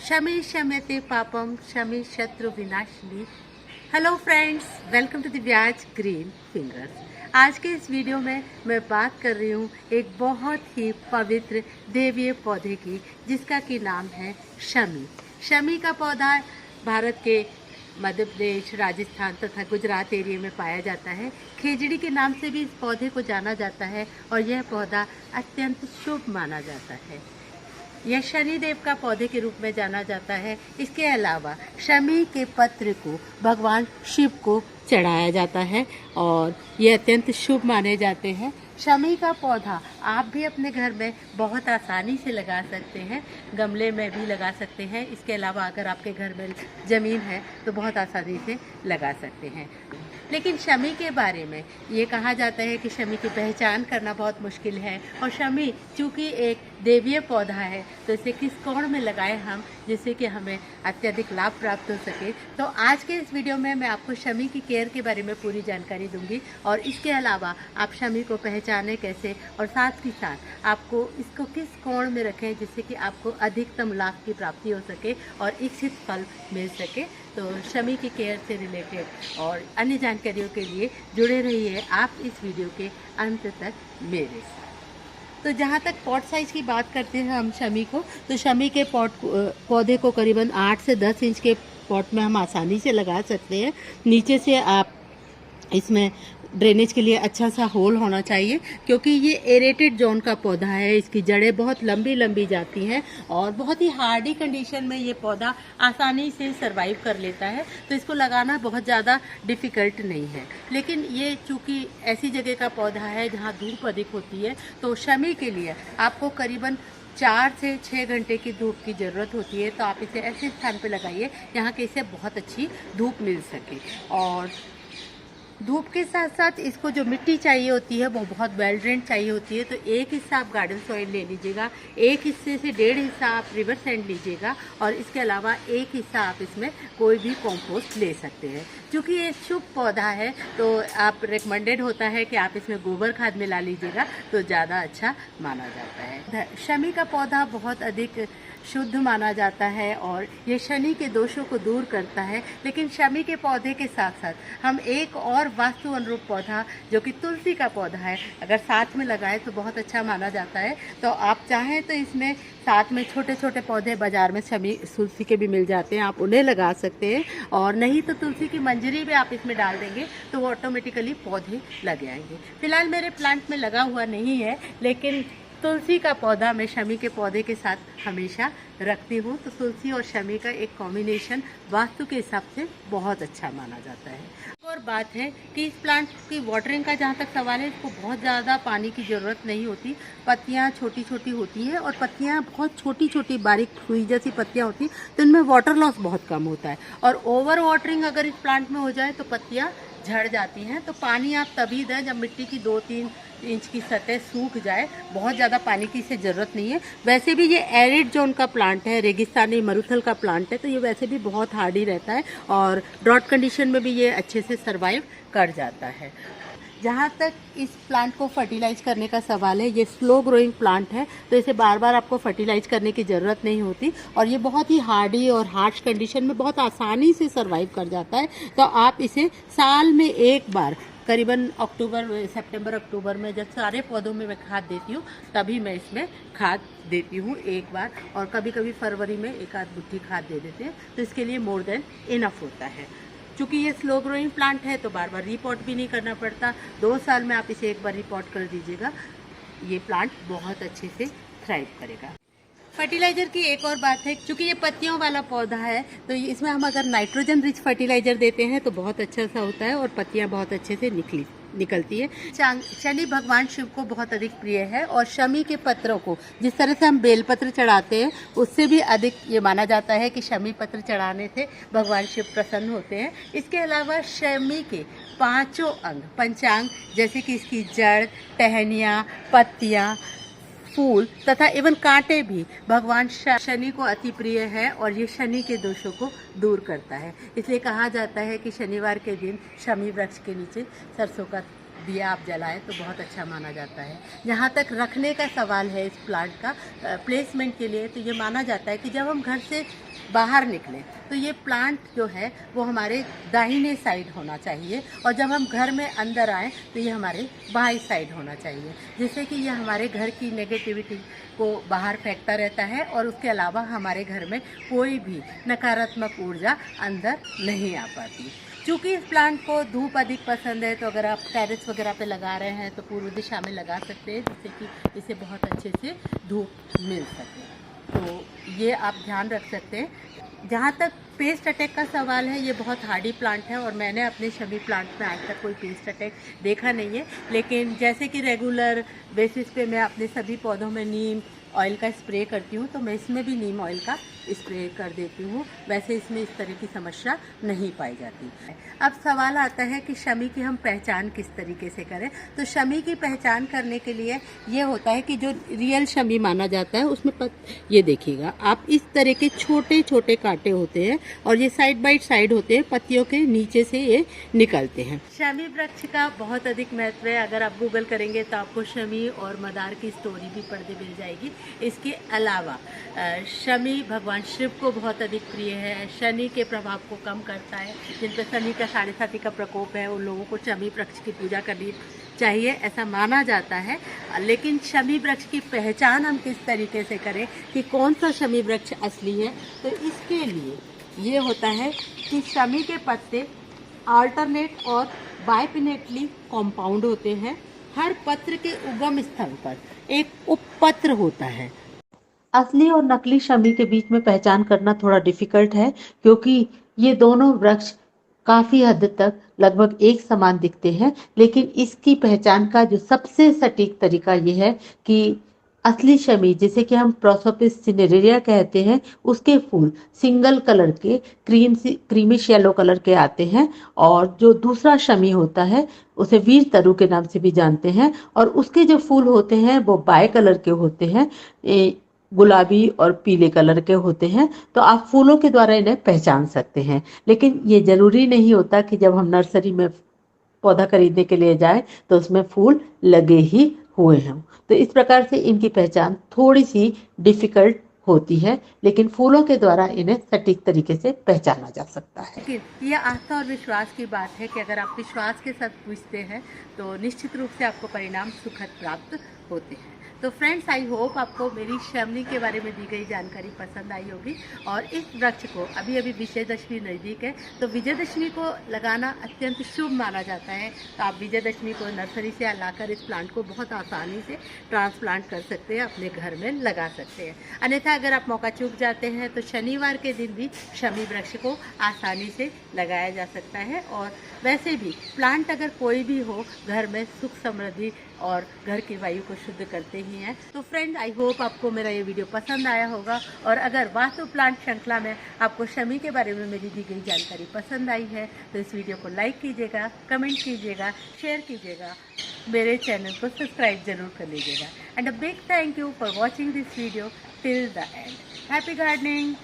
शमी शम्यते पापम शमी शत्रु विनाशिनी। Hello friends, welcome to Divya's green fingers. आज के इस वीडियो में मैं बात कर रही हूँ एक बहुत ही पवित्र देवीय पौधे की, जिसका की नाम है शमी। शमी का पौधा भारत के मध्य प्रदेश, राजस्थान तथा गुजरात एरिया में पाया जाता है। खेजड़ी के नाम से भी इस पौधे को जाना जाता है और यह पौधा अत्यंत शुभ माना जाता है। यह शनिदेव का पौधे के रूप में जाना जाता है। इसके अलावा शमी के पत्र को भगवान शिव को चढ़ाया जाता है और ये अत्यंत शुभ माने जाते हैं। शमी का पौधा आप भी अपने घर में बहुत आसानी से लगा सकते हैं, गमले में भी लगा सकते हैं। इसके अलावा अगर आपके घर में ज़मीन है तो बहुत आसानी से लगा सकते हैं। लेकिन शमी के बारे में ये कहा जाता है कि शमी की पहचान करना बहुत मुश्किल है और शमी चूँकि एक देवीय पौधा है तो इसे किस कोण में लगाएं हम, जिससे कि हमें अत्यधिक लाभ प्राप्त हो सके। तो आज के इस वीडियो में मैं आपको शमी की केयर के बारे में पूरी जानकारी दूंगी और इसके अलावा आप शमी को पहचानें कैसे और साथ ही साथ आपको इसको किस कोण में रखें जिससे कि आपको अधिकतम लाभ की प्राप्ति हो सके और इच्छित फल मिल सके। तो शमी की केयर से रिलेटेड और अन्य जानकारियों के लिए जुड़े रहिए आप इस वीडियो के अंत तक मेरे साथ। तो जहाँ तक पॉट साइज़ की बात करते हैं हम शमी को, तो शमी के पौधे को करीबन 8 से 10 इंच के पॉट में हम आसानी से लगा सकते हैं। नीचे से आप इसमें ड्रेनेज के लिए अच्छा सा होल होना चाहिए, क्योंकि ये एरेटेड जोन का पौधा है। इसकी जड़ें बहुत लंबी लंबी जाती हैं और बहुत ही हार्डी कंडीशन में ये पौधा आसानी से सरवाइव कर लेता है। तो इसको लगाना बहुत ज़्यादा डिफ़िकल्ट नहीं है। लेकिन ये चूँकि ऐसी जगह का पौधा है जहाँ धूप अधिक होती है, तो शमी के लिए आपको करीबन 4 से 6 घंटे की धूप की ज़रूरत होती है। तो आप इसे ऐसे स्थान पर लगाइए जहाँ कि इसे बहुत अच्छी धूप मिल सके। और धूप के साथ साथ इसको जो मिट्टी चाहिए होती है वो बहुत वेल ड्रेन्ड चाहिए होती है। तो एक हिस्सा आप गार्डन सॉइल ले लीजिएगा, एक हिस्से से 1.5 हिस्सा आप रिवर सैंड लीजिएगा और इसके अलावा एक हिस्सा आप इसमें कोई भी कंपोस्ट ले सकते हैं। क्योंकि ये शुभ पौधा है तो आप रिकमेंडेड होता है कि आप इसमें गोबर खाद मिला लीजिएगा तो ज़्यादा अच्छा माना जाता है। शमी का पौधा बहुत अधिक शुद्ध माना जाता है और ये शनि के दोषों को दूर करता है। लेकिन शमी के पौधे के साथ साथ हम एक और वास्तु अनुरूप पौधा जो कि तुलसी का पौधा है, अगर साथ में लगाएं तो बहुत अच्छा माना जाता है। तो आप चाहें तो इसमें साथ में छोटे छोटे पौधे बाजार में शमी तुलसी के भी मिल जाते हैं, आप उन्हें लगा सकते हैं। और नहीं तो तुलसी की मंजरी भी आप इसमें डाल देंगे तो वो ऑटोमेटिकली पौधे लग जाएंगे। फिलहाल मेरे प्लांट में लगा हुआ नहीं है, लेकिन तुलसी का पौधा मैं शमी के पौधे के साथ हमेशा रखती हूँ। तो तुलसी और शमी का एक कॉम्बिनेशन वास्तु के हिसाब से बहुत अच्छा माना जाता है। और बात है कि इस प्लांट की वाटरिंग का जहाँ तक सवाल है, इसको बहुत ज़्यादा पानी की ज़रूरत नहीं होती। पत्तियाँ छोटी छोटी होती हैं और पत्तियाँ बहुत छोटी छोटी बारीक सुई जैसी पत्तियाँ होती हैं, तो इनमें वाटर लॉस बहुत कम होता है। और ओवर वाटरिंग अगर इस प्लांट में हो जाए तो पत्तियाँ झड़ जाती हैं। तो पानी आप तभी दें जब मिट्टी की 2-3 इंच की सतह सूख जाए। बहुत ज़्यादा पानी की इसे ज़रूरत नहीं है। वैसे भी ये एरिड जोन का प्लांट है, रेगिस्तानी मरुथल का प्लांट है, तो ये वैसे भी बहुत हार्डी रहता है और ड्रॉट कंडीशन में भी ये अच्छे से सर्वाइव कर जाता है। जहाँ तक इस प्लांट को फर्टिलाइज करने का सवाल है, ये स्लो ग्रोइंग प्लांट है तो इसे बार बार आपको फर्टिलाइज करने की ज़रूरत नहीं होती और ये बहुत ही हार्डी और हार्श कंडीशन में बहुत आसानी से सर्वाइव कर जाता है। तो आप इसे साल में एक बार करीबन सितंबर अक्टूबर में जब सारे पौधों में मैं खाद देती हूँ तभी मैं इसमें खाद देती हूँ एक बार, और कभी कभी फरवरी में एक आध बुट्टी खाद दे देते हैं। तो इसके लिए मोर देन इनफ होता है। चूँकि ये स्लो ग्रोइंग प्लांट है तो बार बार रिपोर्ट भी नहीं करना पड़ता। 2 साल में आप इसे एक बार रिपोर्ट कर दीजिएगा, ये प्लांट बहुत अच्छे से थ्राइव करेगा। फर्टिलाइज़र की एक और बात है, क्योंकि ये पत्तियों वाला पौधा है तो इसमें हम अगर नाइट्रोजन रिच फर्टिलाइज़र देते हैं तो बहुत अच्छा सा होता है और पत्तियाँ बहुत अच्छे से निकलती है। शनि भगवान शिव को बहुत अधिक प्रिय है और शमी के पत्रों को जिस तरह से हम बेलपत्र चढ़ाते हैं उससे भी अधिक ये माना जाता है कि शमी पत्र चढ़ाने से भगवान शिव प्रसन्न होते हैं। इसके अलावा शमी के 5 अंग पंचांग, जैसे कि इसकी जड़, टहनियाँ, पत्तियाँ, फूल तथा एवं कांटे भी भगवान शनि को अति प्रिय है और ये शनि के दोषों को दूर करता है। इसलिए कहा जाता है कि शनिवार के दिन शमी वृक्ष के नीचे सरसों का दिया आप जलाएं तो बहुत अच्छा माना जाता है। जहाँ तक रखने का सवाल है इस प्लांट का प्लेसमेंट के लिए, तो ये माना जाता है कि जब हम घर से बाहर निकले। तो ये प्लांट जो है वो हमारे दाहिने साइड होना चाहिए, और जब हम घर में अंदर आएँ तो ये हमारे बाएं साइड होना चाहिए, जिससे कि ये हमारे घर की नेगेटिविटी को बाहर फेंकता रहता है, और उसके अलावा हमारे घर में कोई भी नकारात्मक ऊर्जा अंदर नहीं आ पाती। चूँकि इस प्लांट को धूप अधिक पसंद है, तो अगर आप टेरेस वगैरह पे लगा रहे हैं तो पूर्व दिशा में लगा सकते हैं, जिससे कि इसे बहुत अच्छे से धूप मिल सके। तो ये आप ध्यान रख सकते हैं। जहाँ तक पेस्ट अटैक का सवाल है, ये बहुत हार्डी प्लांट है, और मैंने अपने शमी प्लांट में आज तक कोई पेस्ट अटैक देखा नहीं है। लेकिन जैसे कि रेगुलर बेसिस पे मैं अपने सभी पौधों में नीम ऑयल का स्प्रे करती हूँ, तो मैं इसमें भी नीम ऑयल का स्प्रे कर देती हूँ। वैसे इसमें इस तरह की समस्या नहीं पाई जाती है। अब सवाल आता है कि शमी की हम पहचान किस तरीके से करें। तो शमी की पहचान करने के लिए ये होता है कि जो रियल शमी माना जाता है उसमें ये देखिएगा आप, इस तरह के छोटे छोटे कांटे होते हैं, और ये साइड बाई साइड होते हैं, पत्तियों के नीचे से ये निकलते हैं। शमी वृक्ष का बहुत अधिक महत्व है। अगर आप गूगल करेंगे तो आपको शमी और मदार की स्टोरी भी पढ़ने मिल जाएगी। इसके अलावा शमी भगवान शिव को बहुत अधिक प्रिय है, शनि के प्रभाव को कम करता है। जिन पर शनि का 7.5 का प्रकोप है, उन लोगों को शमी वृक्ष की पूजा करनी चाहिए, ऐसा माना जाता है। लेकिन शमी वृक्ष की पहचान हम किस तरीके से करें कि कौन सा शमी वृक्ष असली है, तो इसके लिए ये होता है कि शमी के पत्ते अल्टरनेट और बाइपिनेटली कॉम्पाउंड होते हैं। हर पत्र के उगम स्थल पर एक उपपत्र होता है। असली और नकली शमी के बीच में पहचान करना थोड़ा डिफिकल्ट है, क्योंकि ये दोनों वृक्ष काफी हद तक लगभग एक समान दिखते हैं। लेकिन इसकी पहचान का जो सबसे सटीक तरीका ये है कि असली शमी, जिसे कि हम प्रोसोपिस सिनेरेरिया कहते हैं, उसके फूल सिंगल कलर के क्रीमिश येलो कलर के आते हैं, और जो दूसरा शमी होता है उसे वीर तरु के नाम से भी जानते हैं, और उसके जो फूल होते हैं वो बाय कलर के होते हैं, गुलाबी और पीले कलर के होते हैं। तो आप फूलों के द्वारा इन्हें पहचान सकते हैं। लेकिन ये जरूरी नहीं होता कि जब हम नर्सरी में पौधा खरीदने के लिए जाए तो उसमें फूल लगे ही हुए हों। तो इस प्रकार से इनकी पहचान थोड़ी सी डिफिकल्ट होती है, लेकिन फूलों के द्वारा इन्हें सटीक तरीके से पहचाना जा सकता है। ये आस्था और विश्वास की बात है कि अगर आप विश्वास के साथ पूछते हैं तो निश्चित रूप से आपको परिणाम सुखद प्राप्त होते हैं। तो फ्रेंड्स, आई होप आपको मेरी शमी के बारे में दी गई जानकारी पसंद आई होगी। और इस वृक्ष को अभी विजयदशमी नज़दीक है, तो विजयदशमी को लगाना अत्यंत शुभ माना जाता है। तो आप विजयदशमी को नर्सरी से लाकर इस प्लांट को बहुत आसानी से ट्रांसप्लांट कर सकते हैं, अपने घर में लगा सकते हैं। अन्यथा अगर आप मौका चूक जाते हैं तो शनिवार के दिन भी शमी वृक्ष को आसानी से लगाया जा सकता है। और वैसे भी प्लांट अगर कोई भी हो, घर में सुख समृद्धि और घर की वायु को शुद्ध करते ही हैं। तो फ्रेंड, आई होप आपको मेरा ये वीडियो पसंद आया होगा। और अगर वास्तु प्लांट श्रृंखला में आपको शमी के बारे में मेरी दी गई जानकारी पसंद आई है तो इस वीडियो को लाइक कीजिएगा, कमेंट कीजिएगा, शेयर कीजिएगा, मेरे चैनल को सब्सक्राइब जरूर कर लीजिएगा। And a big thank you for watching this video till the end. Happy gardening.